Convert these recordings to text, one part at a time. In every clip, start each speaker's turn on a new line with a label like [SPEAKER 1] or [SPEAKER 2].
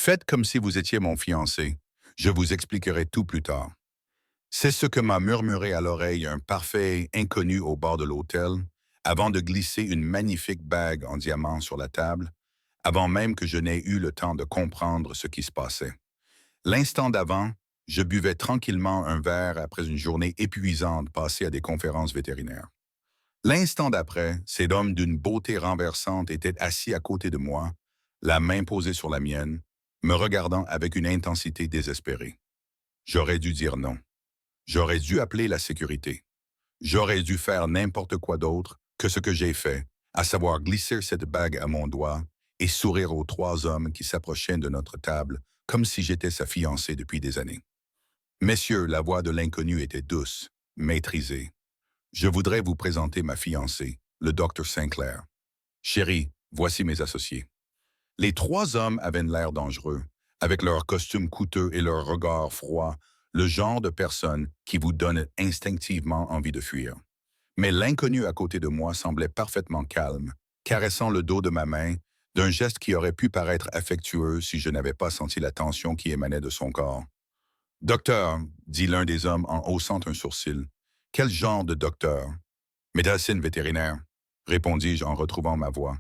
[SPEAKER 1] Faites comme si vous étiez mon fiancé. Je vous expliquerai tout plus tard. C'est ce que m'a murmuré à l'oreille un parfait inconnu au bord de l'hôtel, avant de glisser une magnifique bague en diamant sur la table, avant même que je n'aie eu le temps de comprendre ce qui se passait. L'instant d'avant, je buvais tranquillement un verre après une journée épuisante passée à des conférences vétérinaires. L'instant d'après, cet homme d'une beauté renversante était assis à côté de moi, la main posée sur la mienne, me regardant avec une intensité désespérée. J'aurais dû dire non. J'aurais dû appeler la sécurité. J'aurais dû faire n'importe quoi d'autre que ce que j'ai fait, à savoir glisser cette bague à mon doigt et sourire aux trois hommes qui s'approchaient de notre table comme si j'étais sa fiancée depuis des années. Messieurs, la voix de l'inconnu était douce, maîtrisée. Je voudrais vous présenter ma fiancée, le docteur Sinclair. Chérie, voici mes associés. Les trois hommes avaient l'air dangereux, avec leurs costumes coûteux et leur regard froid, le genre de personnes qui vous donnent instinctivement envie de fuir. Mais l'inconnu à côté de moi semblait parfaitement calme, caressant le dos de ma main, d'un geste qui aurait pu paraître affectueux si je n'avais pas senti la tension qui émanait de son corps. Docteur, dit l'un des hommes en haussant un sourcil. Quel genre de docteur? Médecine vétérinaire, répondis-je en retrouvant ma voix.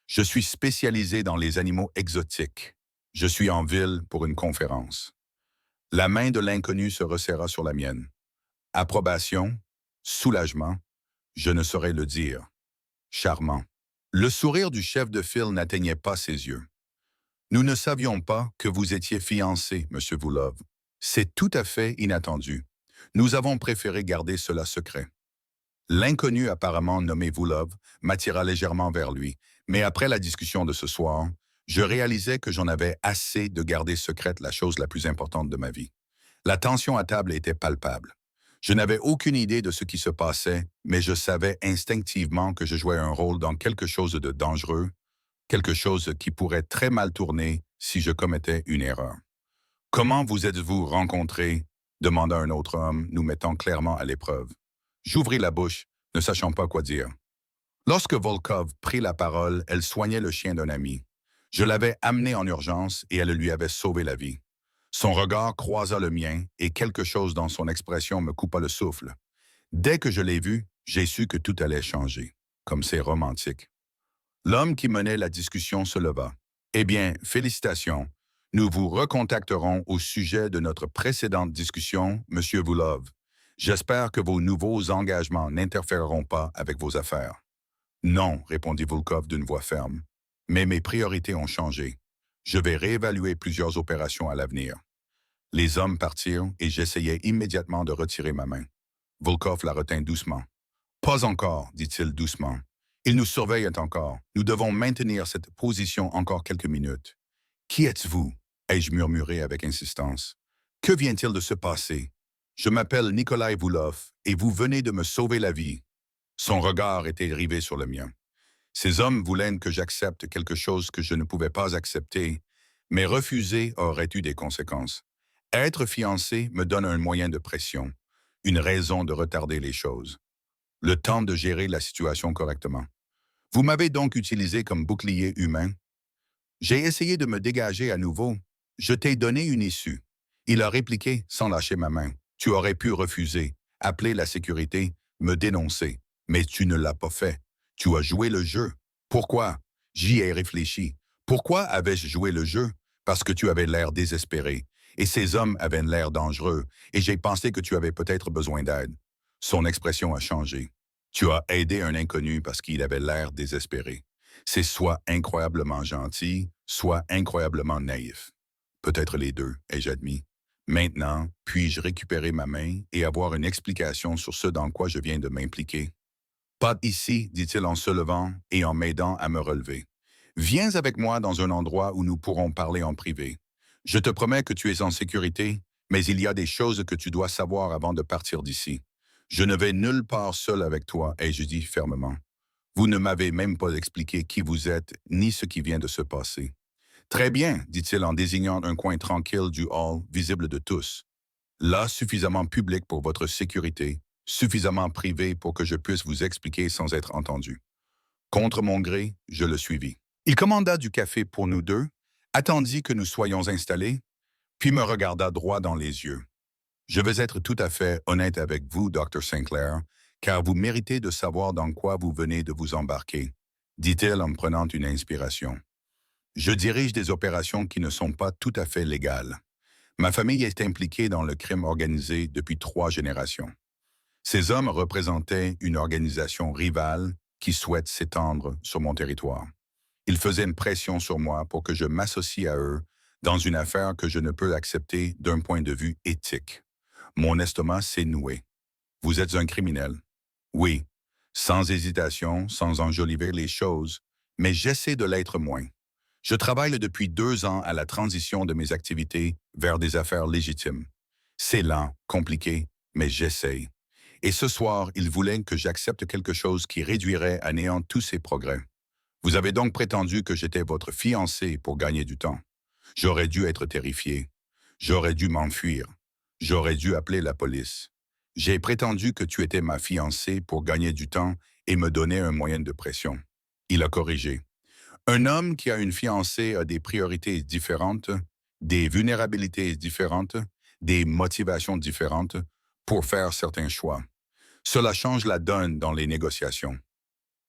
[SPEAKER 1] Je suis spécialisé dans les animaux exotiques. Je suis en ville pour une conférence. La main de l'inconnu se resserra sur la mienne. Approbation, soulagement, je ne saurais le dire. Charmant. Le sourire du chef de file n'atteignait pas ses yeux. Nous ne savions pas que vous étiez fiancé, Monsieur Voulov. C'est tout à fait inattendu. Nous avons préféré garder cela secret. L'inconnu apparemment nommé Voulov m'attira légèrement vers lui, mais après la discussion de ce soir, je réalisais que j'en avais assez de garder secrète la chose la plus importante de ma vie. La tension à table était palpable. Je n'avais aucune idée de ce qui se passait, mais je savais instinctivement que je jouais un rôle dans quelque chose de dangereux, quelque chose qui pourrait très mal tourner si je commettais une erreur. Comment vous êtes-vous rencontrés? Demanda un autre homme, nous mettant clairement à l'épreuve. J'ouvris la bouche, ne sachant pas quoi dire. Lorsque Volkov prit la parole, elle soignait le chien d'un ami. Je l'avais amené en urgence et elle lui avait sauvé la vie. Son regard croisa le mien et quelque chose dans son expression me coupa le souffle. Dès que je l'ai vu, j'ai su que tout allait changer. Comme c'est romantique. L'homme qui menait la discussion se leva. Eh bien, félicitations. Nous vous recontacterons au sujet de notre précédente discussion, Monsieur Voulov. J'espère que vos nouveaux engagements n'interféreront pas avec vos affaires. Non, répondit Volkov d'une voix ferme. Mais mes priorités ont changé. Je vais réévaluer plusieurs opérations à l'avenir. Les hommes partirent et j'essayai immédiatement de retirer ma main. Volkov la retint doucement. Pas encore, dit-il doucement. Ils nous surveillent encore. Nous devons maintenir cette position encore quelques minutes. Qui êtes-vous? Ai-je murmuré avec insistance. Que vient-il de se passer? Je m'appelle Nikolai Voulov et vous venez de me sauver la vie. Son regard était rivé sur le mien. Ces hommes voulaient que j'accepte quelque chose que je ne pouvais pas accepter, mais refuser aurait eu des conséquences. Être fiancé me donne un moyen de pression, une raison de retarder les choses. Le temps de gérer la situation correctement. Vous m'avez donc utilisé comme bouclier humain. J'ai essayé de me dégager à nouveau. Je t'ai donné une issue. Il a répliqué sans lâcher ma main. Tu aurais pu refuser, appeler la sécurité, me dénoncer. Mais tu ne l'as pas fait. Tu as joué le jeu. Pourquoi? J'y ai réfléchi. Pourquoi avais-je joué le jeu? Parce que tu avais l'air désespéré. Et ces hommes avaient l'air dangereux. Et j'ai pensé que tu avais peut-être besoin d'aide. Son expression a changé. Tu as aidé un inconnu parce qu'il avait l'air désespéré. C'est soit incroyablement gentil, soit incroyablement naïf. Peut-être les deux, ai-je admis. Maintenant, puis-je récupérer ma main et avoir une explication sur ce dans quoi je viens de m'impliquer? Pas ici, dit-il en se levant et en m'aidant à me relever. Viens avec moi dans un endroit où nous pourrons parler en privé. Je te promets que tu es en sécurité, mais il y a des choses que tu dois savoir avant de partir d'ici. Je ne vais nulle part seul avec toi, ai-je dit fermement. Vous ne m'avez même pas expliqué qui vous êtes, ni ce qui vient de se passer. Très bien, dit-il en désignant un coin tranquille du hall, visible de tous. Là, suffisamment public pour votre sécurité, suffisamment privé pour que je puisse vous expliquer sans être entendu. Contre mon gré, je le suivis. Il commanda du café pour nous deux, attendit que nous soyons installés, puis me regarda droit dans les yeux. Je veux être tout à fait honnête avec vous, Dr. Sinclair, car vous méritez de savoir dans quoi vous venez de vous embarquer, dit-il en prenant une inspiration. Je dirige des opérations qui ne sont pas tout à fait légales. Ma famille est impliquée dans le crime organisé depuis 3 générations. Ces hommes représentaient une organisation rivale qui souhaite s'étendre sur mon territoire. Ils faisaient une pression sur moi pour que je m'associe à eux dans une affaire que je ne peux accepter d'un point de vue éthique. Mon estomac s'est noué. Vous êtes un criminel. Oui, sans hésitation, sans enjoliver les choses, mais j'essaie de l'être moins. Je travaille depuis 2 ans à la transition de mes activités vers des affaires légitimes. C'est lent, compliqué, mais j'essaie. Et ce soir, il voulait que j'accepte quelque chose qui réduirait à néant tous ces progrès. Vous avez donc prétendu que j'étais votre fiancé pour gagner du temps. J'aurais dû être terrifié. J'aurais dû m'enfuir. J'aurais dû appeler la police. J'ai prétendu que tu étais ma fiancée pour gagner du temps et me donner un moyen de pression. Il a corrigé. Un homme qui a une fiancée a des priorités différentes, des vulnérabilités différentes, des motivations différentes pour faire certains choix. Cela change la donne dans les négociations.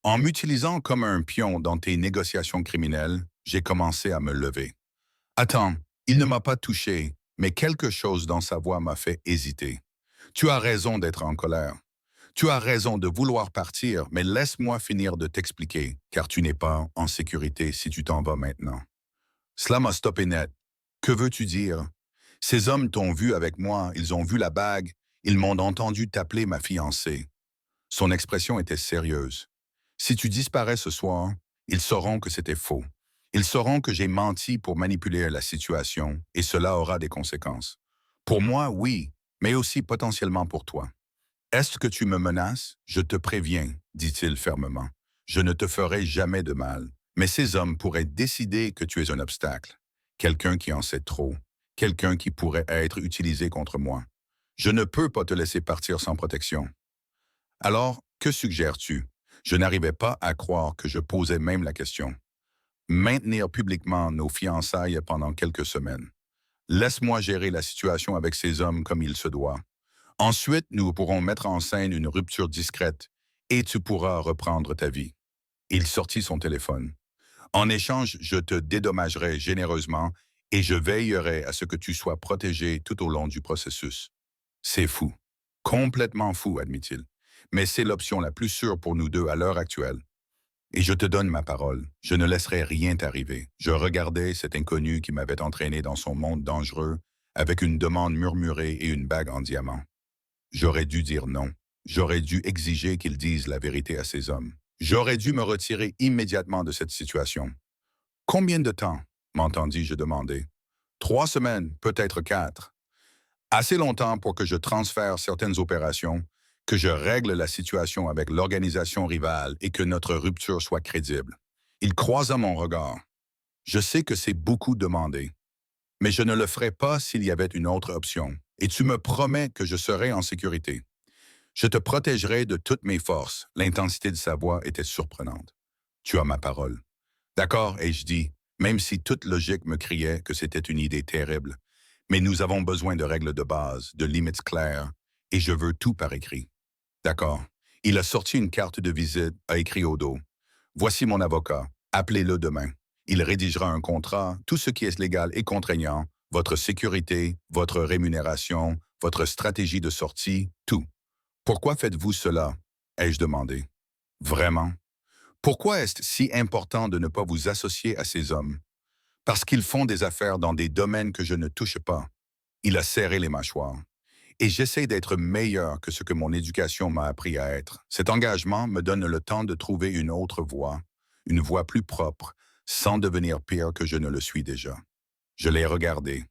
[SPEAKER 1] En m'utilisant comme un pion dans tes négociations criminelles, j'ai commencé à me lever. Attends, il ne m'a pas touché, mais quelque chose dans sa voix m'a fait hésiter. Tu as raison d'être en colère. Tu as raison de vouloir partir, mais laisse-moi finir de t'expliquer, car tu n'es pas en sécurité si tu t'en vas maintenant. Cela m'a stoppé net. Que veux-tu dire? Ces hommes t'ont vu avec moi, ils ont vu la bague, ils m'ont entendu t'appeler ma fiancée. Son expression était sérieuse. Si tu disparais ce soir, ils sauront que c'était faux. Ils sauront que j'ai menti pour manipuler la situation, et cela aura des conséquences. Pour moi, oui, mais aussi potentiellement pour toi. Est-ce que tu me menaces? Je te préviens, dit-il fermement. Je ne te ferai jamais de mal, mais ces hommes pourraient décider que tu es un obstacle, quelqu'un qui en sait trop, quelqu'un qui pourrait être utilisé contre moi. Je ne peux pas te laisser partir sans protection. Alors, que suggères-tu? Je n'arrivais pas à croire que je posais même la question. Maintenir publiquement nos fiançailles pendant quelques semaines. Laisse-moi gérer la situation avec ces hommes comme il se doit. Ensuite, nous pourrons mettre en scène une rupture discrète et tu pourras reprendre ta vie. Il sortit son téléphone. En échange, je te dédommagerai généreusement et je veillerai à ce que tu sois protégé tout au long du processus. C'est fou. Complètement fou, admit-il. Mais c'est l'option la plus sûre pour nous deux à l'heure actuelle. Et je te donne ma parole, je ne laisserai rien t'arriver. Je regardais cet inconnu qui m'avait entraîné dans son monde dangereux avec une demande murmurée et une bague en diamant. J'aurais dû dire non. J'aurais dû exiger qu'ils disent la vérité à ces hommes. J'aurais dû me retirer immédiatement de cette situation. Combien de temps? M'entendis-je demander. 3 semaines, peut-être 4. Assez longtemps pour que je transfère certaines opérations, que je règle la situation avec l'organisation rivale et que notre rupture soit crédible. Il croisa mon regard. Je sais que c'est beaucoup demandé, mais je ne le ferai pas s'il y avait une autre option, et tu me promets que je serai en sécurité. Je te protégerai de toutes mes forces. L'intensité de sa voix était surprenante. Tu as ma parole. D'accord, ai-je dit, même si toute logique me criait que c'était une idée terrible. Mais nous avons besoin de règles de base, de limites claires, et je veux tout par écrit. D'accord. Il a sorti une carte de visite, a écrit au dos. Voici mon avocat. Appelez-le demain. Il rédigera un contrat, tout ce qui est légal et contraignant, votre sécurité, votre rémunération, votre stratégie de sortie, tout. Pourquoi faites-vous cela? Ai-je demandé. Vraiment? Pourquoi est-ce si important de ne pas vous associer à ces hommes? Parce qu'ils font des affaires dans des domaines que je ne touche pas. Il a serré les mâchoires. Et j'essaie d'être meilleur que ce que mon éducation m'a appris à être. Cet engagement me donne le temps de trouver une autre voie, une voie plus propre, sans devenir pire que je ne le suis déjà. Je l'ai regardé.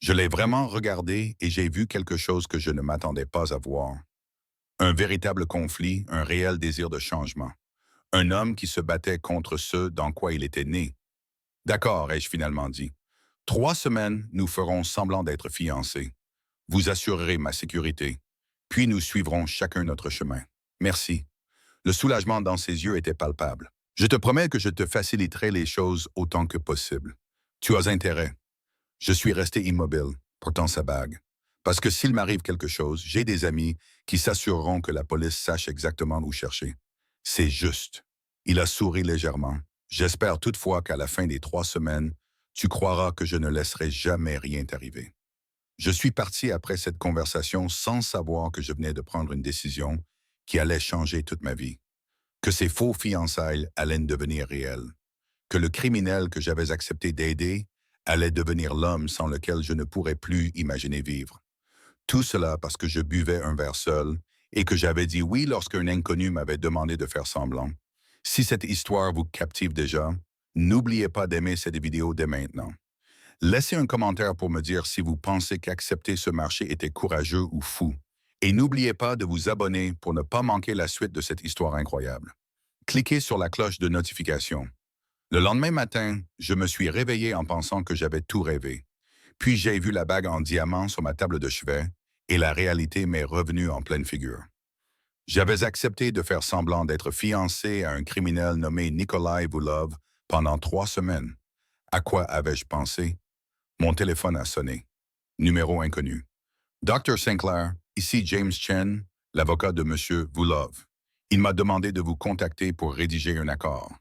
[SPEAKER 1] Je l'ai vraiment regardé et j'ai vu quelque chose que je ne m'attendais pas à voir. Un véritable conflit, un réel désir de changement. Un homme qui se battait contre ce dans quoi il était né. D'accord, ai-je finalement dit. 3 semaines, nous ferons semblant d'être fiancés. Vous assurerez ma sécurité. Puis nous suivrons chacun notre chemin. Merci. Le soulagement dans ses yeux était palpable. Je te promets que je te faciliterai les choses autant que possible. Tu as intérêt. Je suis resté immobile, portant sa bague. Parce que s'il m'arrive quelque chose, j'ai des amis qui s'assureront que la police sache exactement où chercher. C'est juste. Il a souri légèrement. J'espère toutefois qu'à la fin des 3 semaines, tu croiras que je ne laisserai jamais rien t'arriver. Je suis parti après cette conversation sans savoir que je venais de prendre une décision qui allait changer toute ma vie. Que ces faux fiançailles allaient devenir réelles. Que le criminel que j'avais accepté d'aider allait devenir l'homme sans lequel je ne pourrais plus imaginer vivre. Tout cela parce que je buvais un verre seul et que j'avais dit oui lorsqu'un inconnu m'avait demandé de faire semblant. Si cette histoire vous captive déjà, n'oubliez pas d'aimer cette vidéo dès maintenant. Laissez un commentaire pour me dire si vous pensez qu'accepter ce marché était courageux ou fou. Et n'oubliez pas de vous abonner pour ne pas manquer la suite de cette histoire incroyable. Cliquez sur la cloche de notification. Le lendemain matin, je me suis réveillé en pensant que j'avais tout rêvé. Puis j'ai vu la bague en diamant sur ma table de chevet et la réalité m'est revenue en pleine figure. J'avais accepté de faire semblant d'être fiancé à un criminel nommé Nikolai Vulov pendant 3 semaines. À quoi avais-je pensé? Mon téléphone a sonné. Numéro inconnu. Dr. Sinclair, ici James Chen, l'avocat de M. Vulov. Il m'a demandé de vous contacter pour rédiger un accord.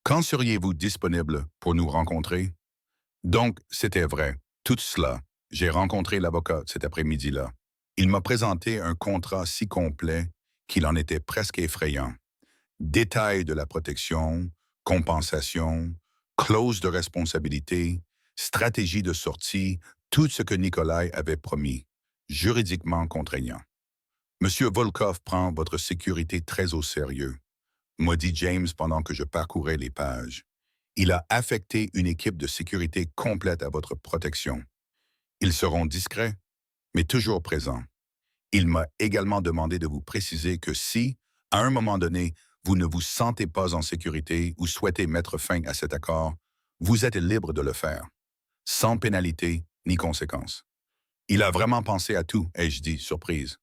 [SPEAKER 1] Quand seriez-vous disponible pour nous rencontrer? Donc, c'était vrai. Tout cela, j'ai rencontré l'avocat cet après-midi-là. Il m'a présenté un contrat si complet qu'il en était presque effrayant. Détails de la protection, compensation, clause de responsabilité, stratégie de sortie, tout ce que Nikolai avait promis, juridiquement contraignant. Monsieur Volkov prend votre sécurité très au sérieux, m'a dit James pendant que je parcourais les pages. Il a affecté une équipe de sécurité complète à votre protection. Ils seront discrets, mais toujours présents. Il m'a également demandé de vous préciser que si, à un moment donné, vous ne vous sentez pas en sécurité ou souhaitez mettre fin à cet accord, vous êtes libre de le faire, sans pénalité ni conséquence. Il a vraiment pensé à tout, ai-je dit, surprise.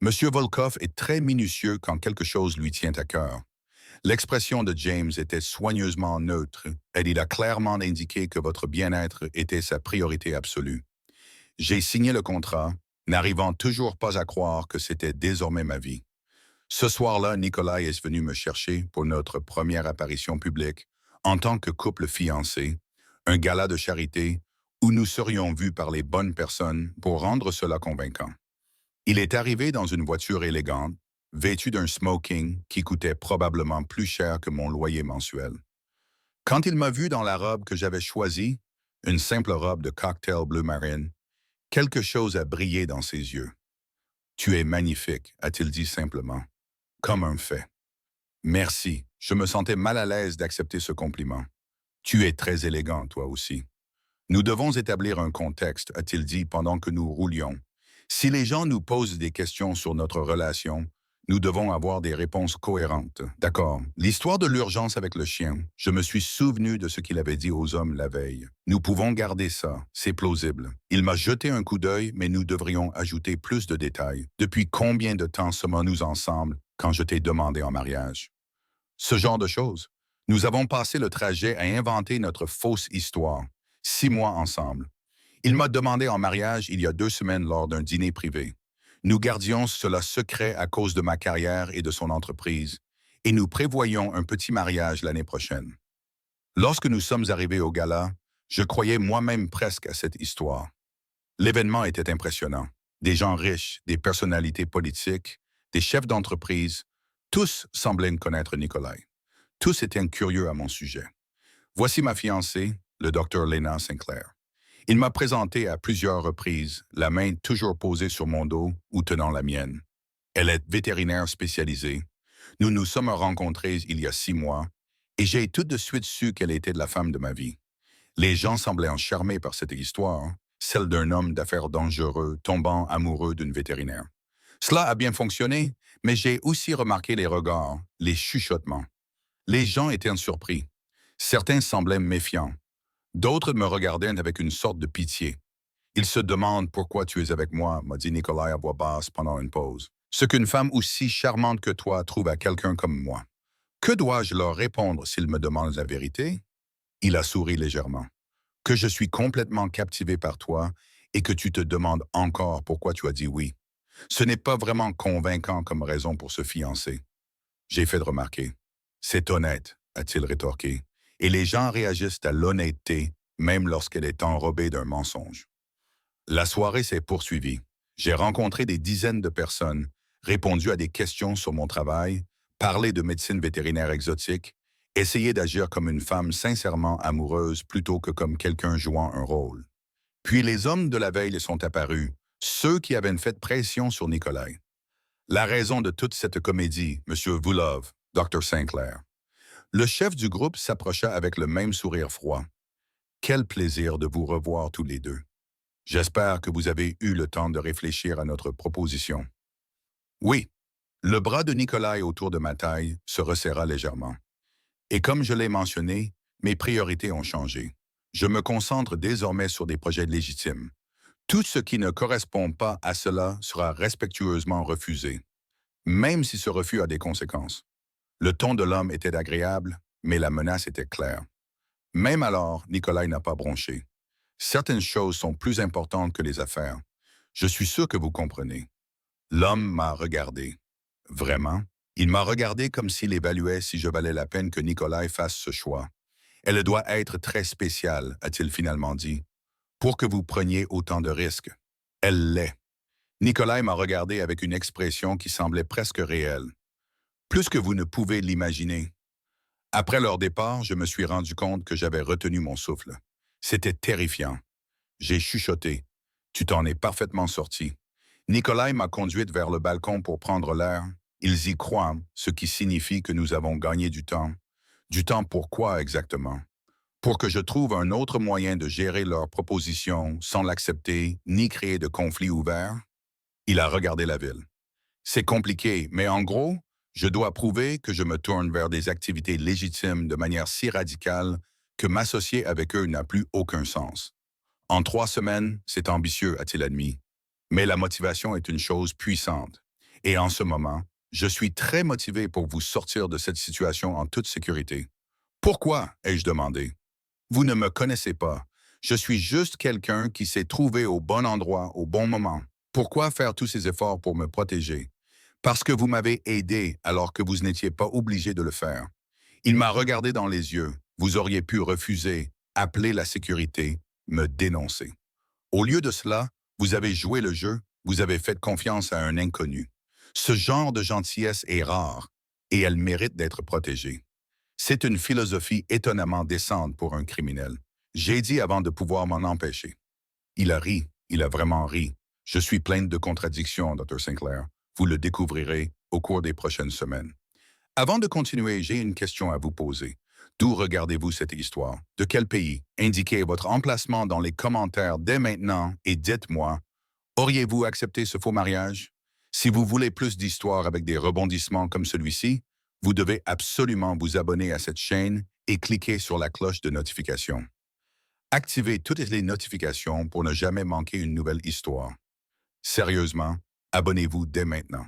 [SPEAKER 1] Monsieur Volkov est très minutieux quand quelque chose lui tient à cœur. L'expression de James était soigneusement neutre et il a clairement indiqué que votre bien-être était sa priorité absolue. J'ai signé le contrat, n'arrivant toujours pas à croire que c'était désormais ma vie. Ce soir-là, Nikolai est venu me chercher pour notre première apparition publique en tant que couple fiancé, un gala de charité où nous serions vus par les bonnes personnes pour rendre cela convaincant. Il est arrivé dans une voiture élégante, vêtu d'un smoking qui coûtait probablement plus cher que mon loyer mensuel. Quand il m'a vu dans la robe que j'avais choisie, une simple robe de cocktail bleu marine, quelque chose a brillé dans ses yeux. « Tu es magnifique », a-t-il dit simplement, comme un fait. « Merci, je me sentais mal à l'aise d'accepter ce compliment. Tu es très élégant, toi aussi. » Nous devons établir un contexte, a-t-il dit pendant que nous roulions. Si les gens nous posent des questions sur notre relation, nous devons avoir des réponses cohérentes. D'accord. L'histoire de l'urgence avec le chien, je me suis souvenu de ce qu'il avait dit aux hommes la veille. Nous pouvons garder ça, c'est plausible. Il m'a jeté un coup d'œil, mais nous devrions ajouter plus de détails. Depuis combien de temps sommes-nous ensemble quand je t'ai demandé en mariage? Ce genre de choses. Nous avons passé le trajet à inventer notre fausse histoire. 6 mois ensemble. Il m'a demandé en mariage il y a 2 semaines lors d'un dîner privé. Nous gardions cela secret à cause de ma carrière et de son entreprise, et nous prévoyons un petit mariage l'année prochaine. Lorsque nous sommes arrivés au gala, je croyais moi-même presque à cette histoire. L'événement était impressionnant. Des gens riches, des personnalités politiques, des chefs d'entreprise, tous semblaient connaître Nikolai. Tous étaient curieux à mon sujet. Voici ma fiancée, le Dr. Lena Sinclair. Il m'a présenté à plusieurs reprises, la main toujours posée sur mon dos ou tenant la mienne. Elle est vétérinaire spécialisée. Nous nous sommes rencontrés il y a 6 mois et j'ai tout de suite su qu'elle était la femme de ma vie. Les gens semblaient charmés par cette histoire, celle d'un homme d'affaires dangereux tombant amoureux d'une vétérinaire. Cela a bien fonctionné, mais j'ai aussi remarqué les regards, les chuchotements. Les gens étaient surpris. Certains semblaient méfiants. D'autres me regardaient avec une sorte de pitié. Ils se demandent pourquoi tu es avec moi, m'a dit Nikolai à voix basse pendant une pause. Ce qu'une femme aussi charmante que toi trouve à quelqu'un comme moi. Que dois-je leur répondre s'ils me demandent la vérité? Il a souri légèrement. que je suis complètement captivé par toi et que tu te demandes encore pourquoi tu as dit oui. Ce n'est pas vraiment convaincant comme raison pour se fiancer. J'ai fait de remarquer. C'est honnête, a-t-il rétorqué, et les gens réagissent à l'honnêteté même lorsqu'elle est enrobée d'un mensonge. La soirée s'est poursuivie. J'ai rencontré des dizaines de personnes, répondu à des questions sur mon travail, parlé de médecine vétérinaire exotique, essayé d'agir comme une femme sincèrement amoureuse plutôt que comme quelqu'un jouant un rôle. Puis les hommes de la veille sont apparus, ceux qui avaient fait pression sur Nikolai. La raison de toute cette comédie, Monsieur Vulov, Dr. Sinclair. Le chef du groupe s'approcha avec le même sourire froid. Quel plaisir de vous revoir tous les deux. J'espère que vous avez eu le temps de réfléchir à notre proposition. Oui, le bras de Nikolai autour de ma taille se resserra légèrement. Et comme je l'ai mentionné, mes priorités ont changé. Je me concentre désormais sur des projets légitimes. Tout ce qui ne correspond pas à cela sera respectueusement refusé, même si ce refus a des conséquences. Le ton de l'homme était agréable, mais la menace était claire. Même alors, Nikolai n'a pas bronché. Certaines choses sont plus importantes que les affaires. Je suis sûr que vous comprenez. L'homme m'a regardé. Vraiment? Il m'a regardé comme s'il évaluait si je valais la peine que Nikolai fasse ce choix. Elle doit être très spéciale, a-t-il finalement dit, pour que vous preniez autant de risques. Elle l'est. Nikolai m'a regardé avec une expression qui semblait presque réelle. Plus que vous ne pouvez l'imaginer. Après leur départ, je me suis rendu compte que j'avais retenu mon souffle. C'était terrifiant. J'ai chuchoté. Tu t'en es parfaitement sorti. Nikolai m'a conduite vers le balcon pour prendre l'air. Ils y croient, ce qui signifie que nous avons gagné du temps. Du temps pour quoi exactement? Pour que je trouve un autre moyen de gérer leur proposition sans l'accepter ni créer de conflit ouvert? Il a regardé la ville. C'est compliqué, mais en gros, je dois prouver que je me tourne vers des activités légitimes de manière si radicale que m'associer avec eux n'a plus aucun sens. En 3 semaines, c'est ambitieux, a-t-il admis. Mais la motivation est une chose puissante. Et en ce moment, je suis très motivé pour vous sortir de cette situation en toute sécurité. Pourquoi, ai-je demandé? Vous ne me connaissez pas. Je suis juste quelqu'un qui s'est trouvé au bon endroit au bon moment. Pourquoi faire tous ces efforts pour me protéger? Parce que vous m'avez aidé alors que vous n'étiez pas obligé de le faire. Il m'a regardé dans les yeux. Vous auriez pu refuser, appeler la sécurité, me dénoncer. Au lieu de cela, vous avez joué le jeu, vous avez fait confiance à un inconnu. Ce genre de gentillesse est rare et elle mérite d'être protégée. C'est une philosophie étonnamment décente pour un criminel. J'ai dit avant de pouvoir m'en empêcher. Il a ri, il a vraiment ri. Je suis pleine de contradictions, Dr. Sinclair. Vous le découvrirez au cours des prochaines semaines. Avant de continuer, j'ai une question à vous poser. D'où regardez-vous cette histoire? De quel pays? Indiquez votre emplacement dans les commentaires dès maintenant et dites-moi, auriez-vous accepté ce faux mariage? Si vous voulez plus d'histoires avec des rebondissements comme celui-ci, vous devez absolument vous abonner à cette chaîne et cliquer sur la cloche de notification. Activez toutes les notifications pour ne jamais manquer une nouvelle histoire. Sérieusement, abonnez-vous dès maintenant.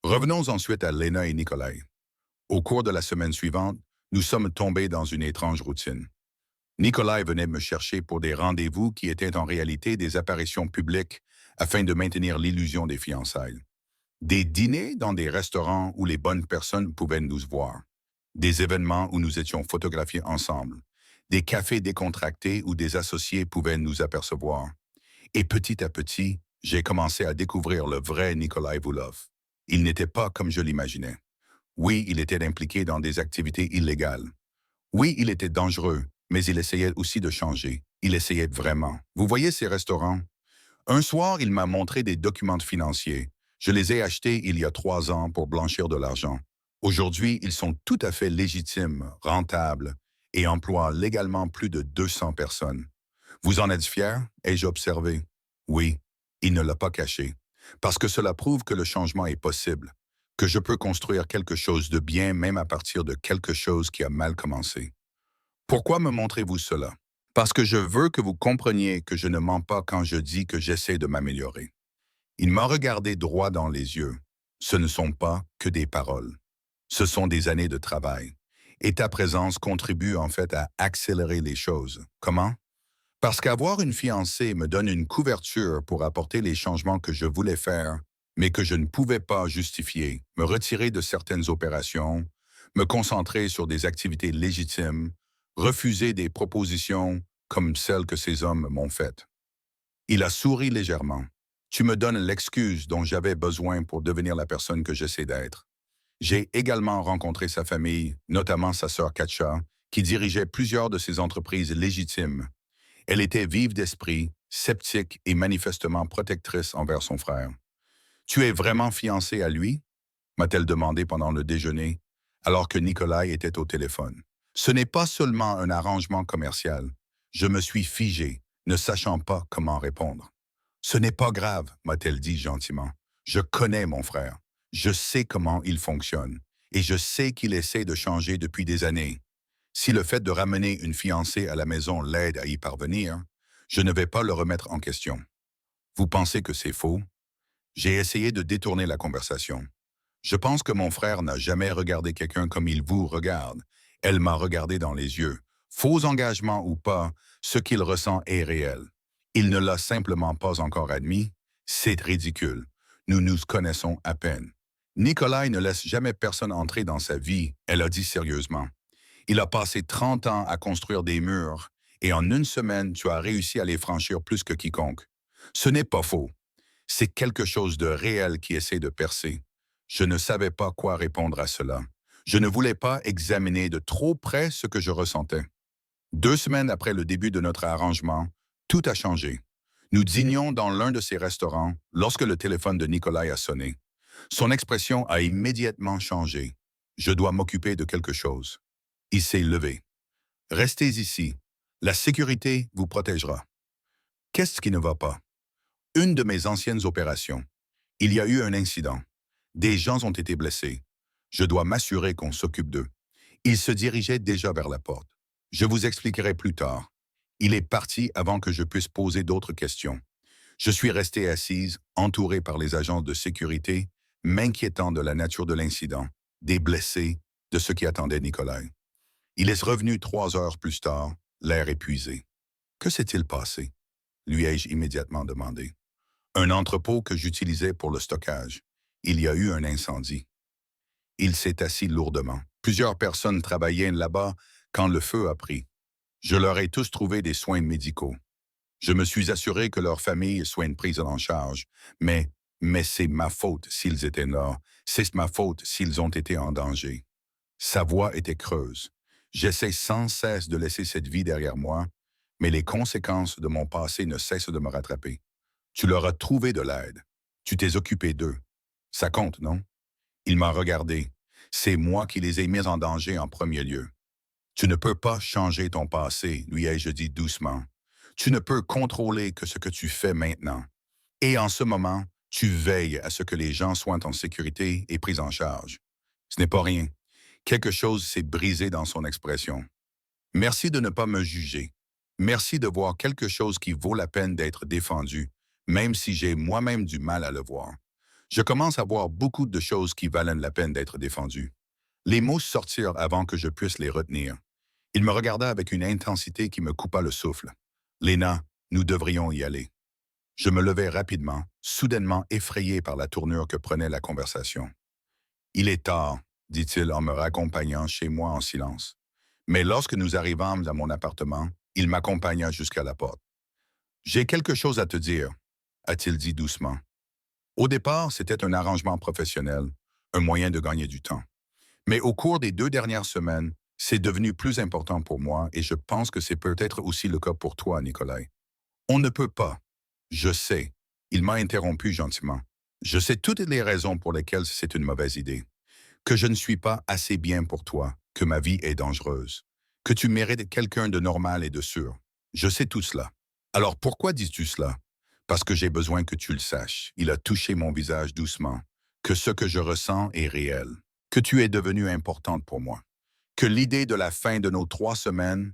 [SPEAKER 1] Revenons ensuite à Lena et Nikolai. Au cours de la semaine suivante, nous sommes tombés dans une étrange routine. Nikolai venait me chercher pour des rendez-vous qui étaient en réalité des apparitions publiques afin de maintenir l'illusion des fiançailles. Des dîners dans des restaurants où les bonnes personnes pouvaient nous voir. Des événements où nous étions photographiés ensemble. Des cafés décontractés où des associés pouvaient nous apercevoir. Et petit à petit, j'ai commencé à découvrir le vrai Nikolai Vulov. Il n'était pas comme je l'imaginais. Oui, il était impliqué dans des activités illégales. Oui, il était dangereux, mais il essayait aussi de changer. Il essayait vraiment. Vous voyez ces restaurants? Un soir, il m'a montré des documents financiers. Je les ai achetés il y a 3 ans pour blanchir de l'argent. Aujourd'hui, ils sont tout à fait légitimes, rentables et emploient légalement plus de 200 personnes. Vous en êtes fier? Ai-je observé? Oui, il ne l'a pas caché. Parce que cela prouve que le changement est possible, que je peux construire quelque chose de bien même à partir de quelque chose qui a mal commencé. Pourquoi me montrez-vous cela? Parce que je veux que vous compreniez que je ne mens pas quand je dis que j'essaie de m'améliorer. Il m'a regardé droit dans les yeux. Ce ne sont pas que des paroles. Ce sont des années de travail. Et ta présence contribue en fait à accélérer les choses. Comment? Parce qu'avoir une fiancée me donne une couverture pour apporter les changements que je voulais faire, mais que je ne pouvais pas justifier, me retirer de certaines opérations, me concentrer sur des activités légitimes, refuser des propositions comme celles que ces hommes m'ont faites. Il a souri légèrement. Tu me donnes l'excuse dont j'avais besoin pour devenir la personne que j'essaie d'être. J'ai également rencontré sa famille, notamment sa sœur Katja, qui dirigeait plusieurs de ses entreprises légitimes. Elle était vive d'esprit, sceptique et manifestement protectrice envers son frère. Tu es vraiment fiancé à lui? M'a-t-elle demandé pendant le déjeuner, alors que Nikolai était au téléphone. Ce n'est pas seulement un arrangement commercial. Je me suis figé, ne sachant pas comment répondre. Ce n'est pas grave, m'a-t-elle dit gentiment. Je connais mon frère. Je sais comment il fonctionne. Et je sais qu'il essaie de changer depuis des années. Si le fait de ramener une fiancée à la maison l'aide à y parvenir, je ne vais pas le remettre en question. Vous pensez que c'est faux? J'ai essayé de détourner la conversation. Je pense que mon frère n'a jamais regardé quelqu'un comme il vous regarde. Elle m'a regardé dans les yeux. Faux engagement ou pas, ce qu'il ressent est réel. Il ne l'a simplement pas encore admis. C'est ridicule. Nous nous connaissons à peine. Nikolai ne laisse jamais personne entrer dans sa vie, elle a dit sérieusement. Il a passé 30 ans à construire des murs, et en une semaine, tu as réussi à les franchir plus que quiconque. Ce n'est pas faux. C'est quelque chose de réel qui essaie de percer. Je ne savais pas quoi répondre à cela. Je ne voulais pas examiner de trop près ce que je ressentais. 2 semaines après le début de notre arrangement, tout a changé. Nous dînions dans l'un de ces restaurants lorsque le téléphone de Nikolai a sonné. Son expression a immédiatement changé. Je dois m'occuper de quelque chose. Il s'est levé. Restez ici. La sécurité vous protégera. Qu'est-ce qui ne va pas? Une de mes anciennes opérations. Il y a eu un incident. Des gens ont été blessés. Je dois m'assurer qu'on s'occupe d'eux. Il se dirigeait déjà vers la porte. Je vous expliquerai plus tard. Il est parti avant que je puisse poser d'autres questions. Je suis resté assise, entourée par les agents de sécurité, m'inquiétant de la nature de l'incident, des blessés, de ce qui attendait Nikolai. Il est revenu 3 heures plus tard, l'air épuisé. Que s'est-il passé? Lui ai-je immédiatement demandé. Un entrepôt que j'utilisais pour le stockage. Il y a eu un incendie. Il s'est assis lourdement. Plusieurs personnes travaillaient là-bas quand le feu a pris. Je leur ai tous trouvé des soins médicaux. Je me suis assuré que leurs familles soient prises en charge. Mais c'est ma faute s'ils étaient là. C'est ma faute s'ils ont été en danger. Sa voix était creuse. J'essaie sans cesse de laisser cette vie derrière moi, mais les conséquences de mon passé ne cessent de me rattraper. Tu leur as trouvé de l'aide. Tu t'es occupé d'eux. Ça compte, non? Il m'a regardé. C'est moi qui les ai mis en danger en premier lieu. Tu ne peux pas changer ton passé, lui ai-je dit doucement. Tu ne peux contrôler que ce que tu fais maintenant. Et en ce moment, tu veilles à ce que les gens soient en sécurité et pris en charge. Ce n'est pas rien. Quelque chose s'est brisé dans son expression. Merci de ne pas me juger. Merci de voir quelque chose qui vaut la peine d'être défendu, même si j'ai moi-même du mal à le voir. Je commence à voir beaucoup de choses qui valent la peine d'être défendues. Les mots sortirent avant que je puisse les retenir. Il me regarda avec une intensité qui me coupa le souffle. Léna, nous devrions y aller. Je me levai rapidement, soudainement effrayé par la tournure que prenait la conversation. Il est tard, dit-il en me raccompagnant chez moi en silence. Mais lorsque nous arrivâmes à mon appartement, il m'accompagna jusqu'à la porte. J'ai quelque chose à te dire, a-t-il dit doucement. Au départ, c'était un arrangement professionnel, un moyen de gagner du temps. Mais au cours des 2 dernières semaines, c'est devenu plus important pour moi et je pense que c'est peut-être aussi le cas pour toi, Nikolai. On ne peut pas. Je sais. Il m'a interrompu gentiment. Je sais toutes les raisons pour lesquelles c'est une mauvaise idée. Que je ne suis pas assez bien pour toi, que ma vie est dangereuse, que tu mérites quelqu'un de normal et de sûr. Je sais tout cela. Alors pourquoi dis-tu cela? Parce que j'ai besoin que tu le saches. Il a touché mon visage doucement. Que ce que je ressens est réel. Que tu es devenue importante pour moi. Que l'idée de la fin de nos 3 semaines,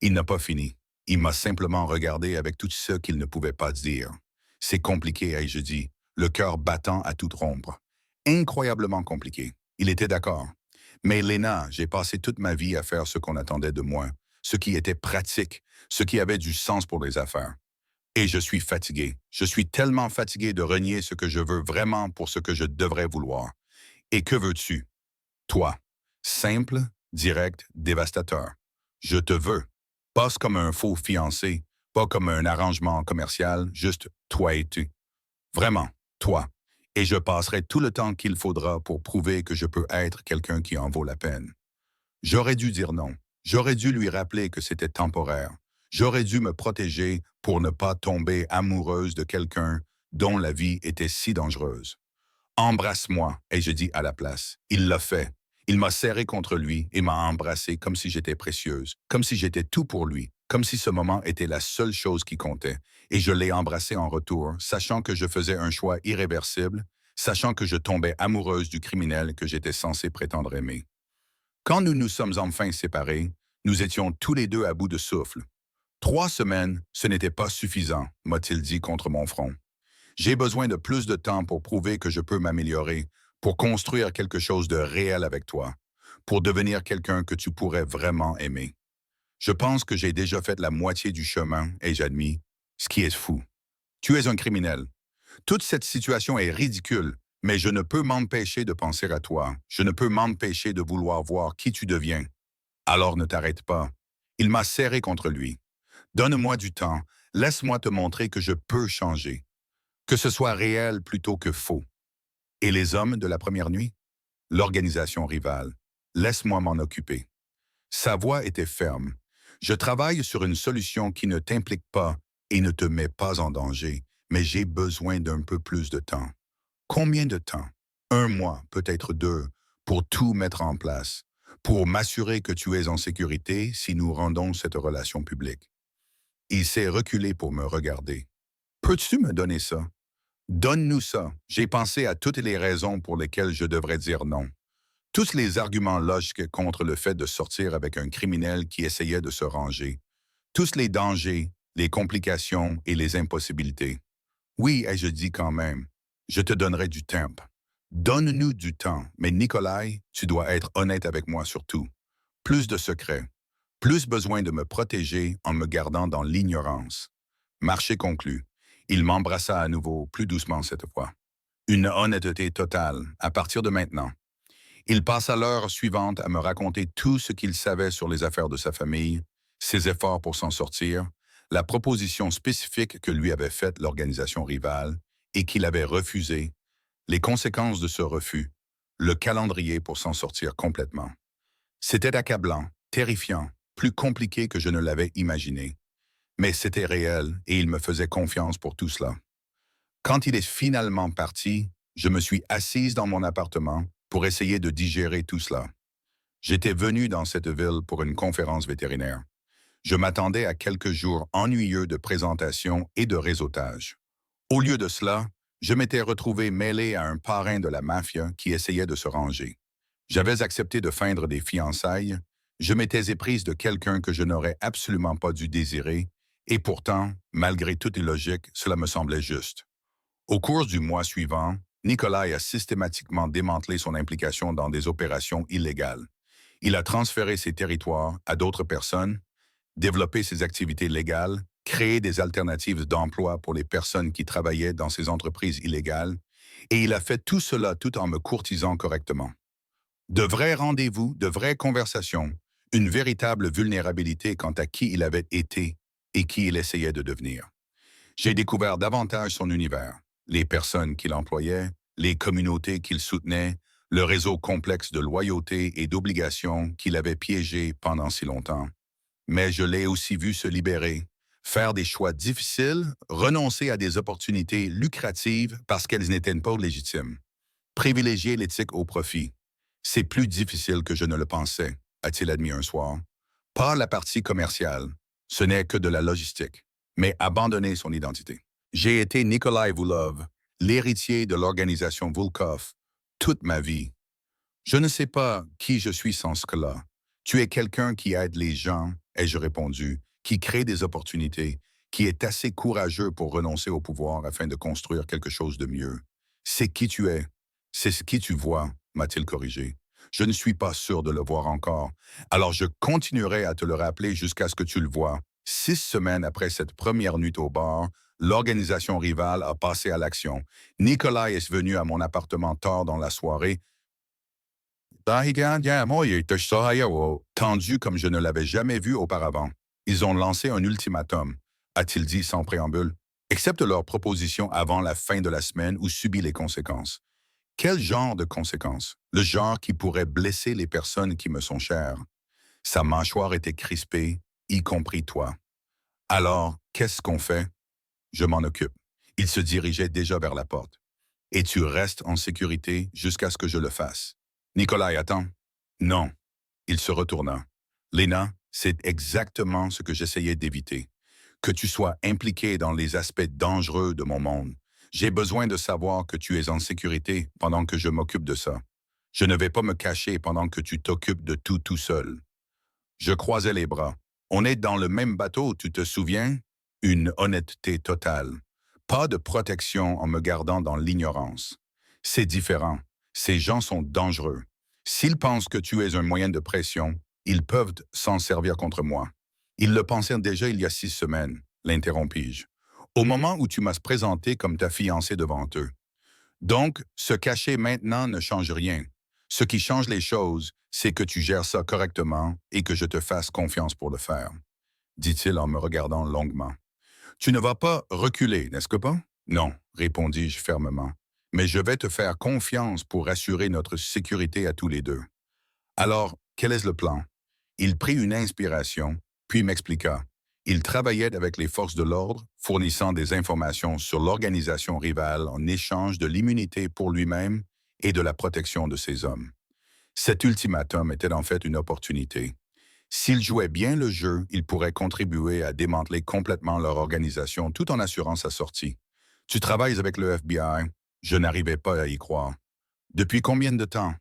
[SPEAKER 1] il n'a pas fini. Il m'a simplement regardé avec tout ce qu'il ne pouvait pas dire. C'est compliqué, ai-je dit, le cœur battant à toute rompre. Incroyablement compliqué. Il était d'accord. Mais Léna, j'ai passé toute ma vie à faire ce qu'on attendait de moi, ce qui était pratique, ce qui avait du sens pour les affaires. Et je suis fatigué. Je suis tellement fatigué de renier ce que je veux vraiment pour ce que je devrais vouloir. Et que veux-tu? Toi. Simple, direct, dévastateur. Je te veux. Pas comme un faux fiancé, pas comme un arrangement commercial, juste toi et tu. Vraiment, toi. Et je passerai tout le temps qu'il faudra pour prouver que je peux être quelqu'un qui en vaut la peine. J'aurais dû dire non. J'aurais dû lui rappeler que c'était temporaire. J'aurais dû me protéger pour ne pas tomber amoureuse de quelqu'un dont la vie était si dangereuse. Embrasse-moi, ai-je dit à la place. Il l'a fait. Il m'a serré contre lui et m'a embrassé comme si j'étais précieuse, comme si j'étais tout pour lui, comme si ce moment était la seule chose qui comptait. Et je l'ai embrassé en retour, sachant que je faisais un choix irréversible, sachant que je tombais amoureuse du criminel que j'étais censé prétendre aimer. Quand nous nous sommes enfin séparés, nous étions tous les deux à bout de souffle. 3 semaines, ce n'était pas suffisant, m'a-t-il dit contre mon front. J'ai besoin de plus de temps pour prouver que je peux m'améliorer, pour construire quelque chose de réel avec toi, pour devenir quelqu'un que tu pourrais vraiment aimer. Je pense que j'ai déjà fait la moitié du chemin et j'admis, ce qui est fou. Tu es un criminel. Toute cette situation est ridicule, mais je ne peux m'empêcher de penser à toi. Je ne peux m'empêcher de vouloir voir qui tu deviens. Alors ne t'arrête pas. Il m'a serré contre lui. Donne-moi du temps. Laisse-moi te montrer que je peux changer. Que ce soit réel plutôt que faux. Et les hommes de la première nuit? L'organisation rivale. Laisse-moi m'en occuper. Sa voix était ferme. Je travaille sur une solution qui ne t'implique pas et ne te met pas en danger, mais j'ai besoin d'un peu plus de temps. Combien de temps? 1 mois, peut-être 2, pour tout mettre en place, pour m'assurer que tu es en sécurité si nous rendons cette relation publique. Il s'est reculé pour me regarder. Peux-tu me donner ça? Donne-nous ça. J'ai pensé à toutes les raisons pour lesquelles je devrais dire non. Tous les arguments logiques contre le fait de sortir avec un criminel qui essayait de se ranger. Tous les dangers, les complications et les impossibilités. Oui, ai-je dit quand même. Je te donnerai du temps. Donne-nous du temps, mais Nikolai, tu dois être honnête avec moi surtout. Plus de secrets. Plus besoin de me protéger en me gardant dans l'ignorance. Marché conclu. Il m'embrassa à nouveau, plus doucement cette fois. Une honnêteté totale, à partir de maintenant. Il passa l'heure suivante à me raconter tout ce qu'il savait sur les affaires de sa famille, ses efforts pour s'en sortir, la proposition spécifique que lui avait faite l'organisation rivale et qu'il avait refusée, les conséquences de ce refus, le calendrier pour s'en sortir complètement. C'était accablant, terrifiant, plus compliqué que je ne l'avais imaginé. Mais c'était réel et il me faisait confiance pour tout cela. Quand il est finalement parti, je me suis assise dans mon appartement pour essayer de digérer tout cela. J'étais venu dans cette ville pour une conférence vétérinaire. Je m'attendais à quelques jours ennuyeux de présentation et de réseautage. Au lieu de cela, je m'étais retrouvé mêlé à un parrain de la mafia qui essayait de se ranger. J'avais accepté de feindre des fiançailles, je m'étais éprise de quelqu'un que je n'aurais absolument pas dû désirer, et pourtant, malgré toute logique, cela me semblait juste. Au cours du mois suivant, Nikolai a systématiquement démantelé son implication dans des opérations illégales. Il a transféré ses territoires à d'autres personnes, développé ses activités légales, créé des alternatives d'emploi pour les personnes qui travaillaient dans ces entreprises illégales, et il a fait tout cela tout en me courtisant correctement. De vrais rendez-vous, de vraies conversations, une véritable vulnérabilité quant à qui il avait été et qui il essayait de devenir. J'ai découvert davantage son univers, les personnes qu'il employait, les communautés qu'il soutenait, le réseau complexe de loyauté et d'obligations qu'il avait piégé pendant si longtemps. Mais je l'ai aussi vu se libérer, faire des choix difficiles, renoncer à des opportunités lucratives parce qu'elles n'étaient pas légitimes. Privilégier l'éthique au profit. C'est plus difficile que je ne le pensais, a-t-il admis un soir. Pas la partie commerciale, ce n'est que de la logistique, mais abandonner son identité. J'ai été Nikolai Vulov, l'héritier de l'organisation Volkov, toute ma vie. Je ne sais pas qui je suis sans ce que-là. Tu es quelqu'un qui aide les gens, ai-je répondu, qui crée des opportunités, qui est assez courageux pour renoncer au pouvoir afin de construire quelque chose de mieux. C'est qui tu es. C'est ce qui tu vois, m'a-t-il corrigé. Je ne suis pas sûr de le voir encore. Alors je continuerai à te le rappeler jusqu'à ce que tu le vois. 6 semaines après cette première nuit au bar, l'organisation rivale a passé à l'action. Nicolas est venu à mon appartement tard dans la soirée, tendu comme je ne l'avais jamais vu auparavant. Ils ont lancé un ultimatum, a-t-il dit sans préambule. Accepte leur proposition avant la fin de la semaine ou subis les conséquences. Quel genre de conséquences? Le genre qui pourrait blesser les personnes qui me sont chères. Sa mâchoire était crispée, y compris toi. Alors, qu'est-ce qu'on fait? Je m'en occupe. Il se dirigeait déjà vers la porte. Et tu restes en sécurité jusqu'à ce que je le fasse. Nicolas, attends. Non. Il se retourna. Léna, c'est exactement ce que j'essayais d'éviter. Que tu sois impliqué dans les aspects dangereux de mon monde. J'ai besoin de savoir que tu es en sécurité pendant que je m'occupe de ça. Je ne vais pas me cacher pendant que tu t'occupes de tout seul. Je croisais les bras. On est dans le même bateau, tu te souviens? Une honnêteté totale. Pas de protection en me gardant dans l'ignorance. C'est différent. Ces gens sont dangereux. S'ils pensent que tu es un moyen de pression, ils peuvent s'en servir contre moi. Ils le pensaient déjà il y a 6 semaines, l'interrompis-je, au moment où tu m'as présenté comme ta fiancée devant eux. Donc, se cacher maintenant ne change rien. Ce qui change les choses, c'est que tu gères ça correctement et que je te fasse confiance pour le faire, dit-il en me regardant longuement. Tu ne vas pas reculer, n'est-ce que pas? Non, répondis-je fermement. Mais je vais te faire confiance pour assurer notre sécurité à tous les deux. Alors, quel est le plan? Il prit une inspiration, puis m'expliqua. Il travaillait avec les forces de l'ordre, fournissant des informations sur l'organisation rivale en échange de l'immunité pour lui-même et de la protection de ses hommes. Cet ultimatum était en fait une opportunité. S'ils jouaient bien le jeu, ils pourraient contribuer à démanteler complètement leur organisation tout en assurant sa sortie. Tu travailles avec le FBI? Je n'arrivais pas à y croire. Depuis combien de temps?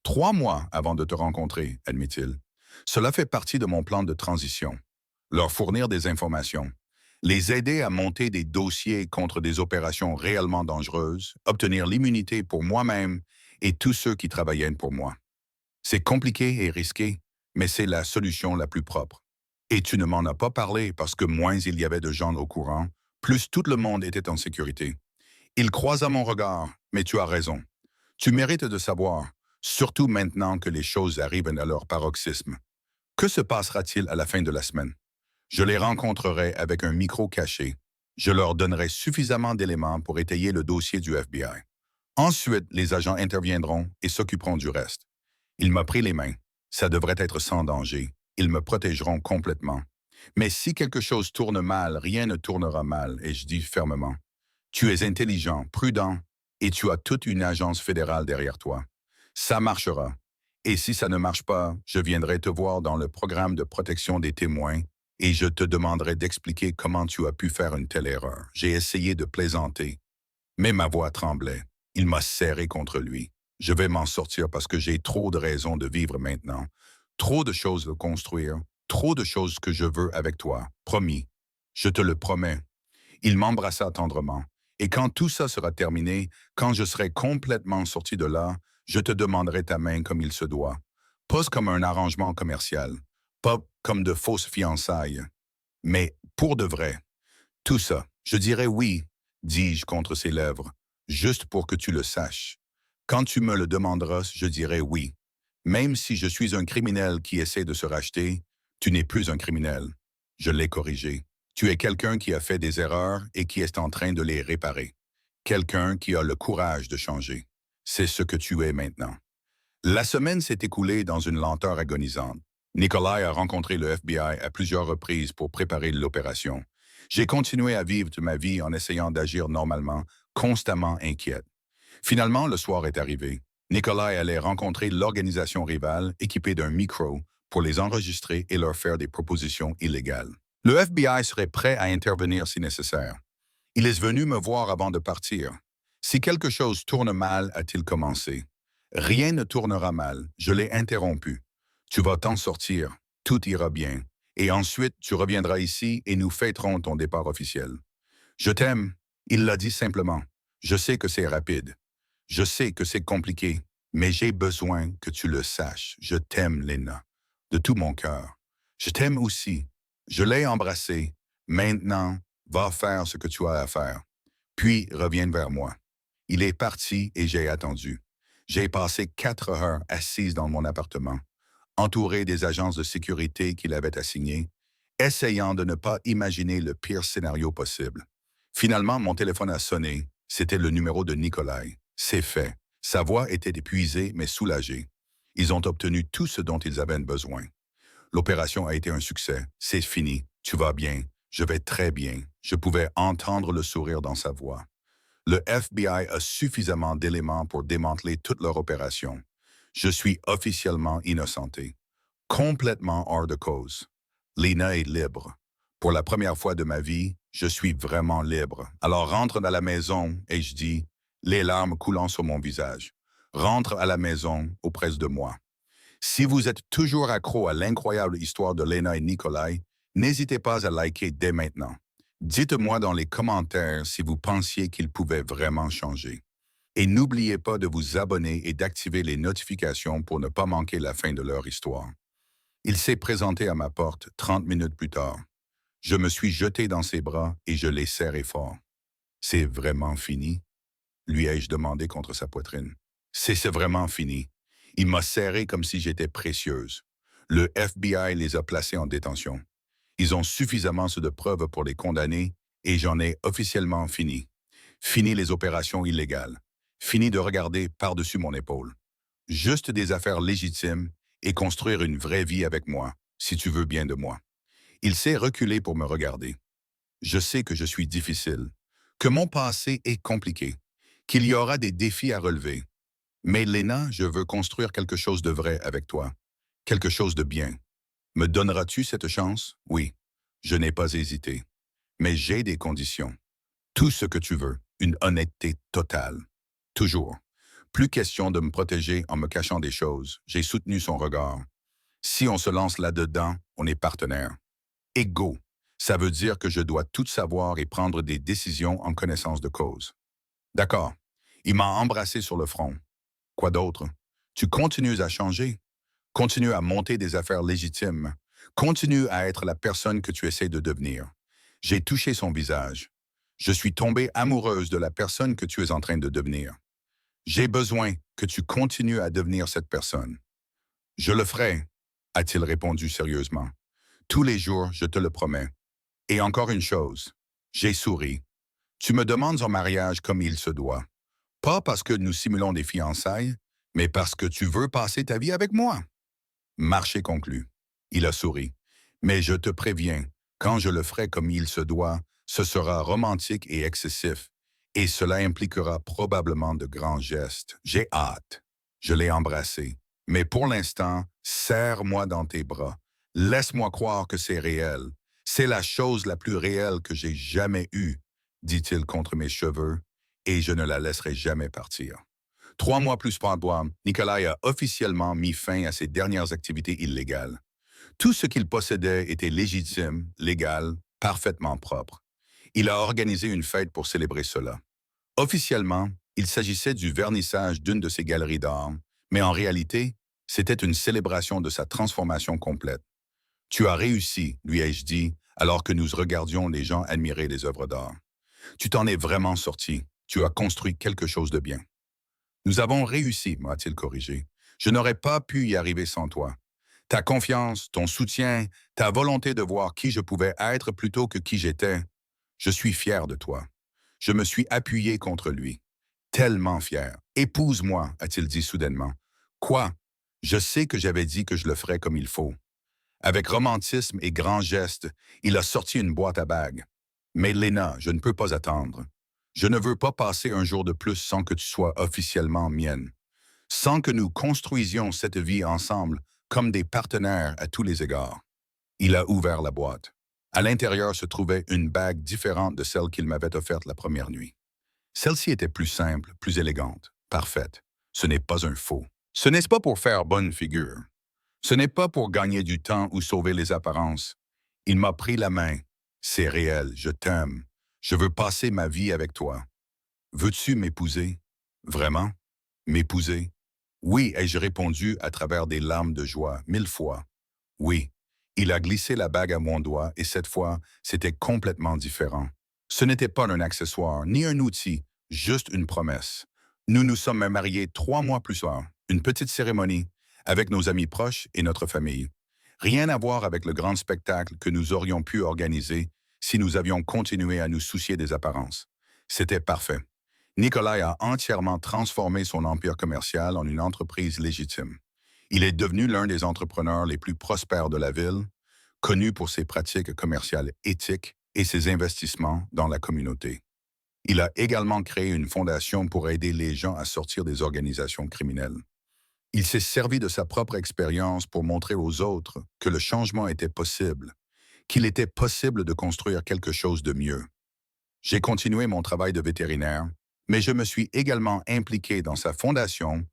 [SPEAKER 1] 3 mois avant de te rencontrer, admit-il. Cela fait partie de mon plan de transition. Leur fournir des informations, les aider à monter des dossiers contre des opérations réellement dangereuses, obtenir l'immunité pour moi-même et tous ceux qui travaillaient pour moi. C'est compliqué et risqué, mais c'est la solution la plus propre. Et tu ne m'en as pas parlé parce que moins il y avait de gens au courant, plus tout le monde était en sécurité. Il croisa mon regard, mais tu as raison. Tu mérites de savoir, surtout maintenant que les choses arrivent à leur paroxysme. Que se passera-t-il à la fin de la semaine? Je les rencontrerai avec un micro caché. Je leur donnerai suffisamment d'éléments pour étayer le dossier du FBI. Ensuite, les agents interviendront et s'occuperont du reste. Il m'a pris les mains. Ça devrait être sans danger. Ils me protégeront complètement. Mais si quelque chose tourne mal, rien ne tournera mal, et je dis fermement. Tu es intelligent, prudent, et tu as toute une agence fédérale derrière toi. Ça marchera. Et si ça ne marche pas, je viendrai te voir dans le programme de protection des témoins et je te demanderai d'expliquer comment tu as pu faire une telle erreur. J'ai essayé de plaisanter, mais ma voix tremblait. Il m'a serré contre lui. Je vais m'en sortir parce que j'ai trop de raisons de vivre maintenant, trop de choses à construire, trop de choses que je veux avec toi. Promis. Je te le promets. Il m'embrassa tendrement. Et quand tout ça sera terminé, quand je serai complètement sorti de là, je te demanderai ta main comme il se doit. Pas comme un arrangement commercial, pas comme de fausses fiançailles, mais pour de vrai. Tout ça, je dirais oui, dis-je contre ses lèvres, juste pour que tu le saches. Quand tu me le demanderas, je dirai oui. Même si je suis un criminel qui essaie de se racheter, tu n'es plus un criminel. Je l'ai corrigé. Tu es quelqu'un qui a fait des erreurs et qui est en train de les réparer. Quelqu'un qui a le courage de changer. C'est ce que tu es maintenant. La semaine s'est écoulée dans une lenteur agonisante. Nikolai a rencontré le FBI à plusieurs reprises pour préparer l'opération. J'ai continué à vivre ma vie en essayant d'agir normalement, constamment inquiète. Finalement, le soir est arrivé. Nikolai allait rencontrer l'organisation rivale équipée d'un micro pour les enregistrer et leur faire des propositions illégales. Le FBI serait prêt à intervenir si nécessaire. Il est venu me voir avant de partir. Si quelque chose tourne mal, a-t-il commencé. Rien ne tournera mal, je l'ai interrompu. Tu vas t'en sortir, tout ira bien. Et ensuite, tu reviendras ici et nous fêterons ton départ officiel. Je t'aime, il l'a dit simplement. Je sais que c'est rapide. Je sais que c'est compliqué, Mais j'ai besoin que tu le saches. Je t'aime, Lena, de tout mon cœur. Je t'aime aussi. Je l'ai embrassé. Maintenant, va faire ce que tu as à faire. Puis reviens vers moi. Il est parti et j'ai attendu. J'ai passé 4 heures assise dans mon appartement, entouré des agences de sécurité qu'il avait assignées, essayant de ne pas imaginer le pire scénario possible. Finalement, mon téléphone a sonné. C'était le numéro de Nikolai. C'est fait. Sa voix était épuisée mais soulagée. Ils ont obtenu tout ce dont ils avaient besoin. L'opération a été un succès. C'est fini. Tu vas bien. Je vais très bien. Je pouvais entendre le sourire dans sa voix. Le FBI a suffisamment d'éléments pour démanteler toute leur opération. Je suis officiellement innocenté. Complètement hors de cause. Lena est libre. Pour la première fois de ma vie, je suis vraiment libre. Alors rentre dans la maison et je dis, les larmes coulant sur mon visage. Rentre à la maison auprès de moi. Si vous êtes toujours accro à l'incroyable histoire de Lena et Nikolai, n'hésitez pas à liker dès maintenant. Dites-moi dans les commentaires si vous pensiez qu'ils pouvaient vraiment changer. Et n'oubliez pas de vous abonner et d'activer les notifications pour ne pas manquer la fin de leur histoire. Il s'est présenté à ma porte 30 minutes plus tard. Je me suis jeté dans ses bras et je l'ai serré fort. C'est vraiment fini? Lui ai-je demandé contre sa poitrine. C'est vraiment fini. Il m'a serré comme si j'étais précieuse. Le FBI les a placés en détention. Ils ont suffisamment de preuves pour les condamner et j'en ai officiellement fini. Fini les opérations illégales. Fini de regarder par-dessus mon épaule. Juste des affaires légitimes et construire une vraie vie avec moi, si tu veux bien de moi. Il s'est reculé pour me regarder. Je sais que je suis difficile, que mon passé est compliqué, qu'il y aura des défis à relever. Mais Lena, je veux construire quelque chose de vrai avec toi, quelque chose de bien. Me donneras-tu cette chance? Oui. Je n'ai pas hésité. Mais j'ai des conditions. Tout ce que tu veux, une honnêteté totale. Toujours. Plus question de me protéger en me cachant des choses. J'ai soutenu son regard. Si on se lance là-dedans, on est partenaires. Égaux. Ça veut dire que je dois tout savoir et prendre des décisions en connaissance de cause. D'accord. Il m'a embrassé sur le front. Quoi d'autre? Tu continues à changer. Continue à monter des affaires légitimes. Continue à être la personne que tu essaies de devenir. J'ai touché son visage. Je suis tombée amoureuse de la personne que tu es en train de devenir. J'ai besoin que tu continues à devenir cette personne. Je le ferai, a-t-il répondu sérieusement. Tous les jours, je te le promets. Et encore une chose, j'ai souri. Tu me demandes en mariage comme il se doit. Pas parce que nous simulons des fiançailles, mais parce que tu veux passer ta vie avec moi. Marché conclu. Il a souri. Mais je te préviens, quand je le ferai comme il se doit, ce sera romantique et excessif, et cela impliquera probablement de grands gestes. J'ai hâte. Je l'ai embrassé. Mais pour l'instant, serre-moi dans tes bras. Laisse-moi croire que c'est réel. C'est la chose la plus réelle que j'ai jamais eue, dit-il contre mes cheveux, et je ne la laisserai jamais partir. 3 mois plus tard, Nikolai a officiellement mis fin à ses dernières activités illégales. Tout ce qu'il possédait était légitime, légal, parfaitement propre. Il a organisé une fête pour célébrer cela. Officiellement, il s'agissait du vernissage d'une de ses galeries d'art, mais en réalité, c'était une célébration de sa transformation complète. Tu as réussi, lui ai-je dit, alors que nous regardions les gens admirer les œuvres d'art. Tu t'en es vraiment sorti. Tu as construit quelque chose de bien. Nous avons réussi, m'a-t-il corrigé. Je n'aurais pas pu y arriver sans toi. Ta confiance, ton soutien, ta volonté de voir qui je pouvais être plutôt que qui j'étais. Je suis fier de toi. Je me suis appuyé contre lui. Tellement fier. Épouse-moi, a-t-il dit soudainement. Quoi? Je sais que j'avais dit que je le ferais comme il faut. Avec romantisme et grands gestes, il a sorti une boîte à bagues. Mais Lena, je ne peux pas attendre. Je ne veux pas passer un jour de plus sans que tu sois officiellement mienne. Sans que nous construisions cette vie ensemble comme des partenaires à tous les égards. Il a ouvert la boîte. À l'intérieur se trouvait une bague différente de celle qu'il m'avait offerte la première nuit. Celle-ci était plus simple, plus élégante, parfaite. Ce n'est pas un faux. Ce n'est pas pour faire bonne figure. Ce n'est pas pour gagner du temps ou sauver les apparences. Il m'a pris la main. C'est réel, je t'aime. Je veux passer ma vie avec toi. Veux-tu m'épouser? Vraiment? M'épouser? Oui, ai-je répondu à travers des larmes de joie, 1000 fois. Oui, il a glissé la bague à mon doigt et cette fois, c'était complètement différent. Ce n'était pas un accessoire, ni un outil, juste une promesse. Nous nous sommes mariés 3 mois plus tard, une petite cérémonie, avec nos amis proches et notre famille. Rien à voir avec le grand spectacle que nous aurions pu organiser si nous avions continué à nous soucier des apparences. C'était parfait. Nikolai a entièrement transformé son empire commercial en une entreprise légitime. Il est devenu l'un des entrepreneurs les plus prospères de la ville, connu pour ses pratiques commerciales éthiques et ses investissements dans la communauté. Il a également créé une fondation pour aider les gens à sortir des organisations criminelles. Il s'est servi de sa propre expérience pour montrer aux autres que le changement était possible, qu'il était possible de construire quelque chose de mieux. J'ai continué mon travail de vétérinaire, mais je me suis également impliqué dans sa fondation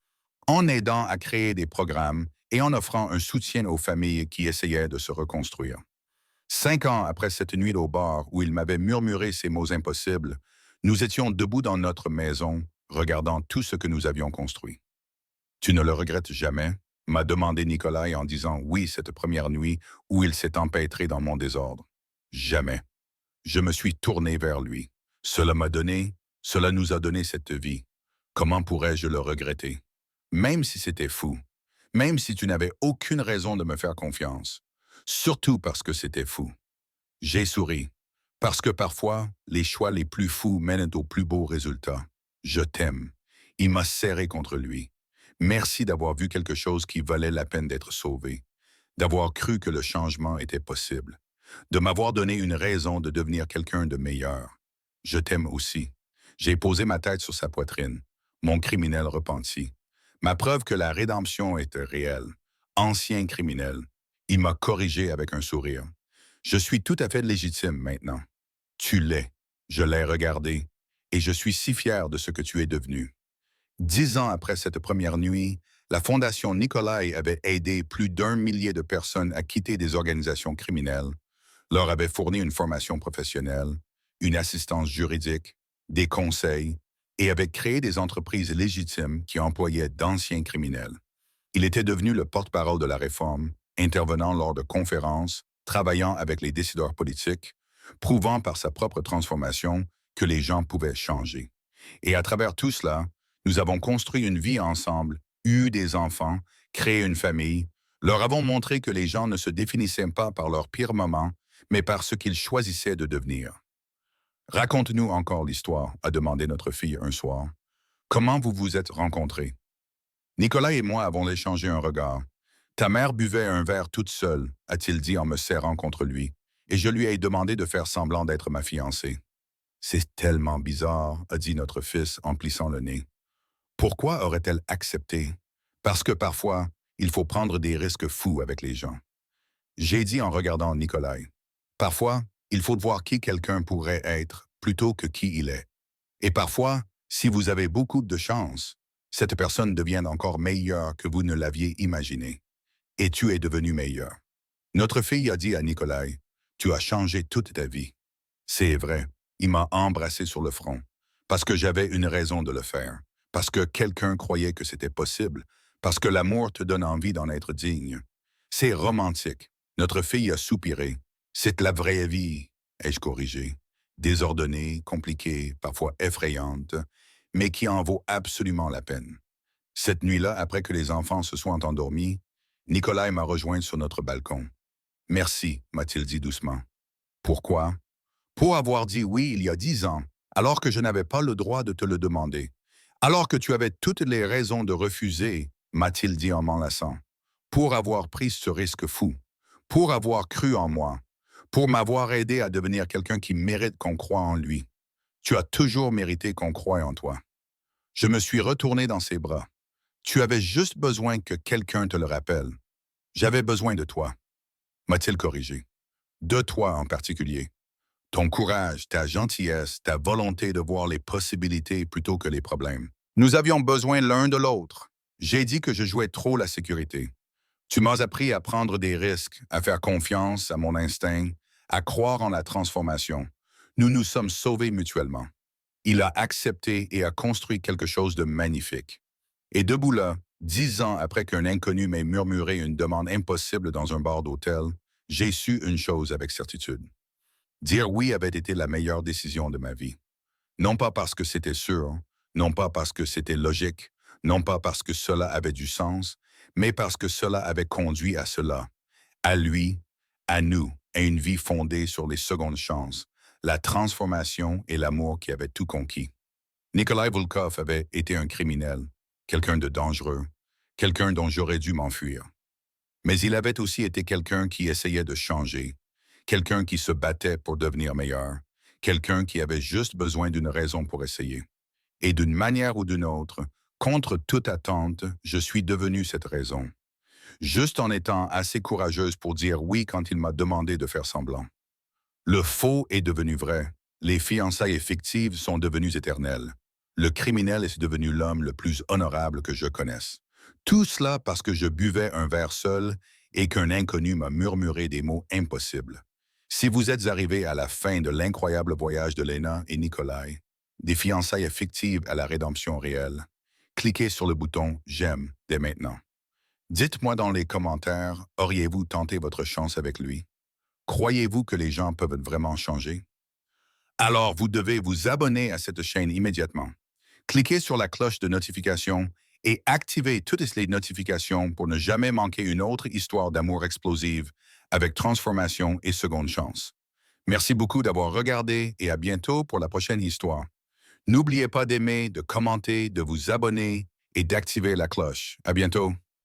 [SPEAKER 1] en aidant à créer des programmes et en offrant un soutien aux familles qui essayaient de se reconstruire. 5 ans après cette nuit au bar où il m'avait murmuré ces mots impossibles, nous étions debout dans notre maison, regardant tout ce que nous avions construit. Tu ne le regrettes jamais? M'a demandé Nikolai en disant oui cette première nuit où il s'est empêtré dans mon désordre. Jamais. Je me suis tourné vers lui. Cela nous a donné cette vie. Comment pourrais-je le regretter? Même si c'était fou. Même si tu n'avais aucune raison de me faire confiance. Surtout parce que c'était fou. J'ai souri. Parce que parfois, les choix les plus fous mènent aux plus beaux résultats. Je t'aime. Il m'a serré contre lui. Merci d'avoir vu quelque chose qui valait la peine d'être sauvé. D'avoir cru que le changement était possible. De m'avoir donné une raison de devenir quelqu'un de meilleur. Je t'aime aussi. J'ai posé ma tête sur sa poitrine. Mon criminel repenti. Ma preuve que la rédemption était réelle. Ancien criminel. Il m'a corrigé avec un sourire. Je suis tout à fait légitime maintenant. Tu l'es. Je l'ai regardé. Et je suis si fier de ce que tu es devenu. 10 ans après cette première nuit, la Fondation Nikolai avait aidé plus d'1 millier de personnes à quitter des organisations criminelles, leur avait fourni une formation professionnelle, une assistance juridique, des conseils, et avait créé des entreprises légitimes qui employaient d'anciens criminels. Il était devenu le porte-parole de la réforme, intervenant lors de conférences, travaillant avec les décideurs politiques, prouvant par sa propre transformation que les gens pouvaient changer. Et à travers tout cela, nous avons construit une vie ensemble, eu des enfants, créé une famille, leur avons montré que les gens ne se définissaient pas par leurs pires moments, mais par ce qu'ils choisissaient de devenir. Raconte-nous encore l'histoire, a demandé notre fille un soir. Comment vous vous êtes rencontrés? Nicolas et moi avons échangé un regard. Ta mère buvait un verre toute seule, a-t-il dit en me serrant contre lui, et je lui ai demandé de faire semblant d'être ma fiancée. C'est tellement bizarre, a dit notre fils en plissant le nez. Pourquoi aurait-elle accepté? Parce que parfois, il faut prendre des risques fous avec les gens. J'ai dit en regardant Nikolai. Parfois, il faut voir qui quelqu'un pourrait être plutôt que qui il est. Et parfois, si vous avez beaucoup de chance, cette personne devient encore meilleure que vous ne l'aviez imaginé. Et tu es devenu meilleur. Notre fille a dit à Nikolai, tu as changé toute ta vie. C'est vrai, il m'a embrassé sur le front, parce que j'avais une raison de le faire, parce que quelqu'un croyait que c'était possible, parce que l'amour te donne envie d'en être digne. C'est romantique. Notre fille a soupiré. C'est la vraie vie, ai-je corrigé. Désordonnée, compliquée, parfois effrayante, mais qui en vaut absolument la peine. Cette nuit-là, après que les enfants se soient endormis, Nikolai m'a rejoint sur notre balcon. Merci, m'a-t-il dit doucement. Pourquoi? Pour avoir dit oui il y a 10 ans, alors que je n'avais pas le droit de te le demander. Alors que tu avais toutes les raisons de refuser, m'a-t-il dit en m'enlaçant. Pour avoir pris ce risque fou. Pour avoir cru en moi. Pour m'avoir aidé à devenir quelqu'un qui mérite qu'on croie en lui. Tu as toujours mérité qu'on croie en toi. Je me suis retourné dans ses bras. Tu avais juste besoin que quelqu'un te le rappelle. J'avais besoin de toi, m'a-t-il corrigé. De toi en particulier. Ton courage, ta gentillesse, ta volonté de voir les possibilités plutôt que les problèmes. Nous avions besoin l'un de l'autre. J'ai dit que je jouais trop la sécurité. Tu m'as appris à prendre des risques, à faire confiance à mon instinct, à croire en la transformation. Nous nous sommes sauvés mutuellement. Il a accepté et a construit quelque chose de magnifique. Et debout là, 10 ans après qu'un inconnu m'ait murmuré une demande impossible dans un bar d'hôtel, j'ai su une chose avec certitude. Dire oui avait été la meilleure décision de ma vie. Non pas parce que c'était sûr, non pas parce que c'était logique, non pas parce que cela avait du sens, mais parce que cela avait conduit à cela, à lui, à nous, à une vie fondée sur les secondes chances, la transformation et l'amour qui avaient tout conquis. Nikolai Volkov avait été un criminel, quelqu'un de dangereux, quelqu'un dont j'aurais dû m'enfuir. Mais il avait aussi été quelqu'un qui essayait de changer, quelqu'un qui se battait pour devenir meilleur, quelqu'un qui avait juste besoin d'une raison pour essayer. Et d'une manière ou d'une autre, contre toute attente, je suis devenu cette raison. Juste en étant assez courageuse pour dire oui quand il m'a demandé de faire semblant. Le faux est devenu vrai. Les fiançailles fictives sont devenues éternelles. Le criminel est devenu l'homme le plus honorable que je connaisse. Tout cela parce que je buvais un verre seul et qu'un inconnu m'a murmuré des mots impossibles. Si vous êtes arrivé à la fin de l'incroyable voyage de Lena et Nikolai, des fiançailles fictives à la rédemption réelle, cliquez sur le bouton «J'aime» dès maintenant. Dites-moi dans les commentaires, auriez-vous tenté votre chance avec lui? Croyez-vous que les gens peuvent vraiment changer? Alors, vous devez vous abonner à cette chaîne immédiatement. Cliquez sur la cloche de notification et activez toutes les notifications pour ne jamais manquer une autre histoire d'amour explosive avec transformation et seconde chance. Merci beaucoup d'avoir regardé et à bientôt pour la prochaine histoire. N'oubliez pas d'aimer, de commenter, de vous abonner et d'activer la cloche. À bientôt.